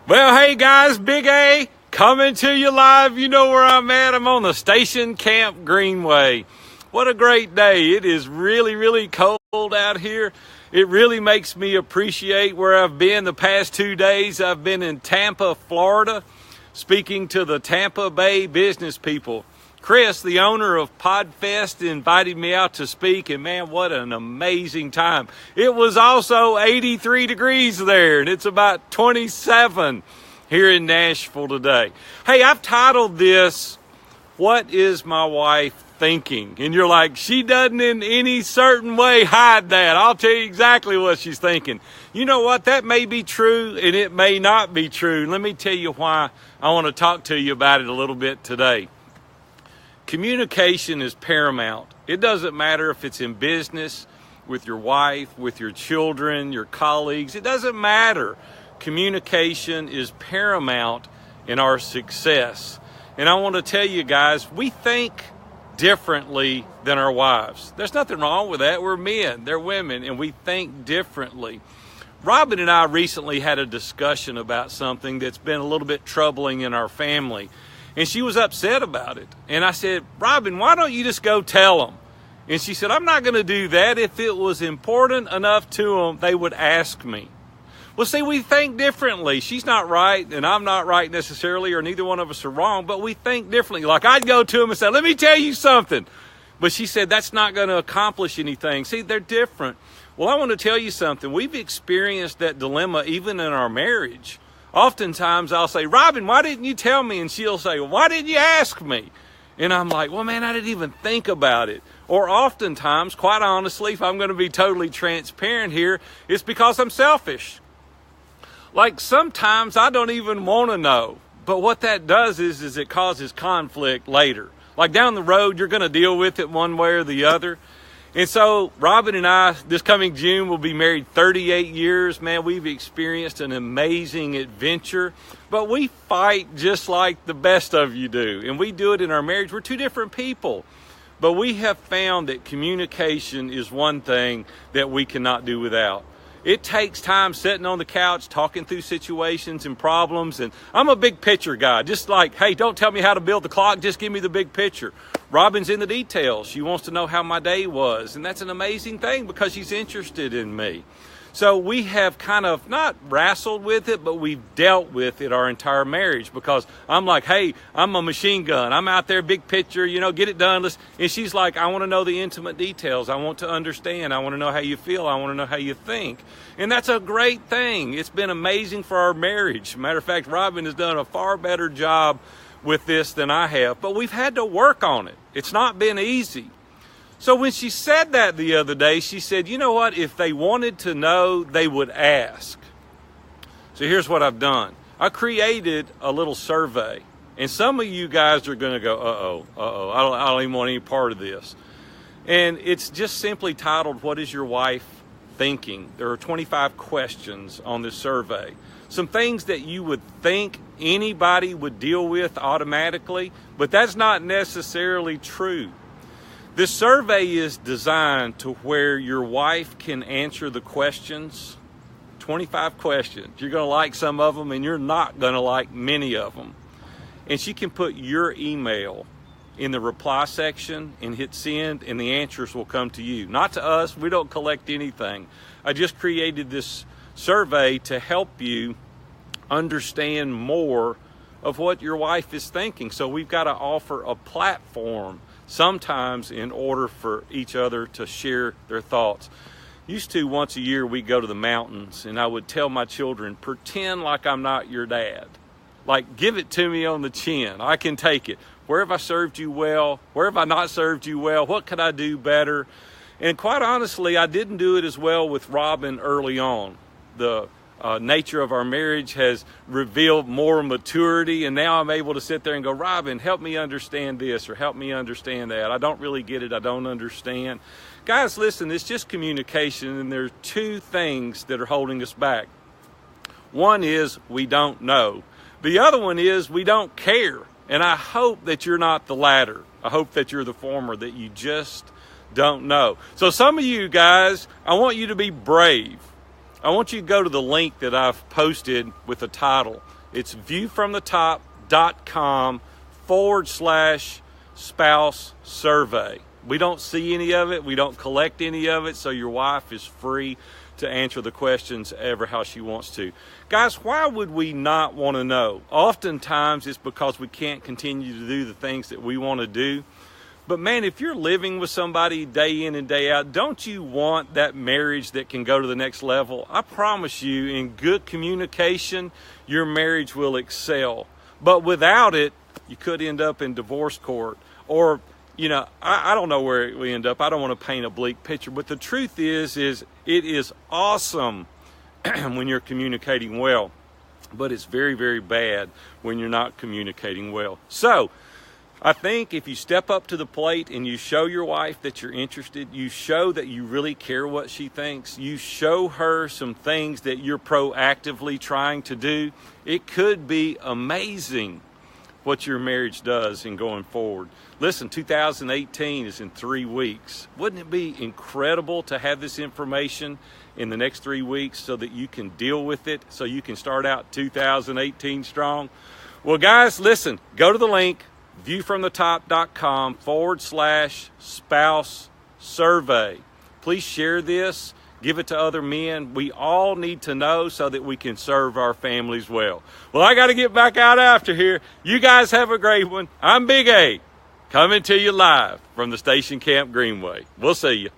Well, hey guys, Big A coming to you live. You know where I'm at. I'm on the station camp Greenway. What a great day. It is really, really cold out here. It really makes me appreciate where I've been the past 2 days. I've been in Tampa, Florida, speaking to the Tampa Bay business people. Chris, the owner of PodFest, invited me out to speak, and man, what an amazing time. It was also 83 degrees there, and it's about 27 here in Nashville today. Hey, I've titled this, What is My Wife Thinking? And you're like, she doesn't in any certain way hide that. I'll tell you exactly what she's thinking. You know what? That may be true, and it may not be true. Let me tell you why I want to talk to you about it a little bit today. Communication is paramount. It doesn't matter if it's in business, with your wife, with your children, your colleagues. It doesn't matter. Communication is paramount in our success. And I want to tell you guys, we think differently than our wives. There's nothing wrong with that. We're men, they're women, and we think differently. Robin and I recently had a discussion about something that's been a little bit troubling in our family. And she was upset about it. And I said, Robin, why don't you just go tell them? And she said, I'm not going to do that. If it was important enough to them, they would ask me. Well, see, we think differently. She's not right, and I'm not right necessarily, or neither one of us are wrong, but we think differently. Like I'd go to them and say, let me tell you something. But she said, that's not going to accomplish anything. See, they're different. Well, I want to tell you something. We've experienced that dilemma even in our marriage. Oftentimes I'll say, Robin, why didn't you tell me? And she'll say, well, why didn't you ask me? And I'm like, well, man, I didn't even think about it. Or oftentimes, quite honestly, if I'm going to be totally transparent here, it's because I'm selfish. Like sometimes I don't even want to know. But what that does is it causes conflict later. Like down the road, you're going to deal with it one way or the other. And so Robin and I, this coming June, will be married 38 years. Man, we've experienced an amazing adventure, but we fight just like the best of you do. And we do it in our marriage. We're two different people, but we have found that communication is one thing that we cannot do without. It takes time sitting on the couch, talking through situations and problems. And I'm a big picture guy, just like, hey, don't tell me how to build the clock, just give me the big picture. Robin's in the details. She wants to know how my day was. And that's an amazing thing because she's interested in me. So we have kind of not wrestled with it, but we've dealt with it our entire marriage because I'm like, hey, I'm a machine gun. I'm out there, big picture, get it done. And she's like, I want to know the intimate details. I want to understand. I want to know how you feel. I want to know how you think. And that's a great thing. It's been amazing for our marriage. Matter of fact, Robin has done a far better job with this than I have, but we've had to work on it. It's not been easy. So when she said that the other day, she said, you know what? If they wanted to know, they would ask. So here's what I've done. I created a little survey. And some of you guys are going to go, I don't even want any part of this. And it's just simply titled, What is Your Wife Thinking? There are 25 questions on this survey. Some things that you would think anybody would deal with automatically, but that's not necessarily true. This survey is designed to where your wife can answer the questions, 25 questions. You're going to like some of them and you're not going to like many of them. And she can put your email in the reply section and hit send, and the answers will come to you. Not to us. We don't collect anything. I just created this survey to help you understand more of what your wife is thinking. So we've got to offer a platform sometimes in order for each other to share their thoughts. Used to, once a year, we'd go to the mountains, and I would tell my children, pretend like I'm not your dad. Like, give it to me on the chin. I can take it. Where have I served you well? Where have I not served you well? What could I do better? And quite honestly, I didn't do it as well with Robin early on. The nature of our marriage has revealed more maturity, and now I'm able to sit there and go, Robin, help me understand this or help me understand that. I don't really get it. I don't understand. Guys, listen, it's just communication, and there are two things that are holding us back. One is we don't know. The other one is we don't care. And I hope that you're not the latter. I hope that you're the former, that you just don't know. So some of you guys, I want you to be brave. I want you to go to the link that I've posted with the title. It's viewfromthetop.com/spouse survey. We don't see any of it. We don't collect any of it. So your wife is free to answer the questions ever how she wants to. Guys, why would we not want to know? Oftentimes it's because we can't continue to do the things that we want to do. But man, if you're living with somebody day in and day out, don't you want that marriage that can go to the next level? I promise you, in good communication, your marriage will excel. But without it, you could end up in divorce court. Or, I don't know where we end up. I don't want to paint a bleak picture. But the truth is it is awesome when you're communicating well. But it's very, very bad when you're not communicating well. So, I think if you step up to the plate and you show your wife that you're interested, you show that you really care what she thinks, you show her some things that you're proactively trying to do, it could be amazing what your marriage does in going forward. Listen, 2018 is in 3 weeks. Wouldn't it be incredible to have this information in the next 3 weeks so that you can deal with it, so you can start out 2018 strong? Well, guys, listen, go to the link, viewfromthetop.com/spouse survey. Please share this. Give it to other men. We all need to know so that we can serve our families well. Well, I got to get back out after here. You guys have a great one. I'm Big A, coming to you live from the Station Camp Greenway. We'll see you.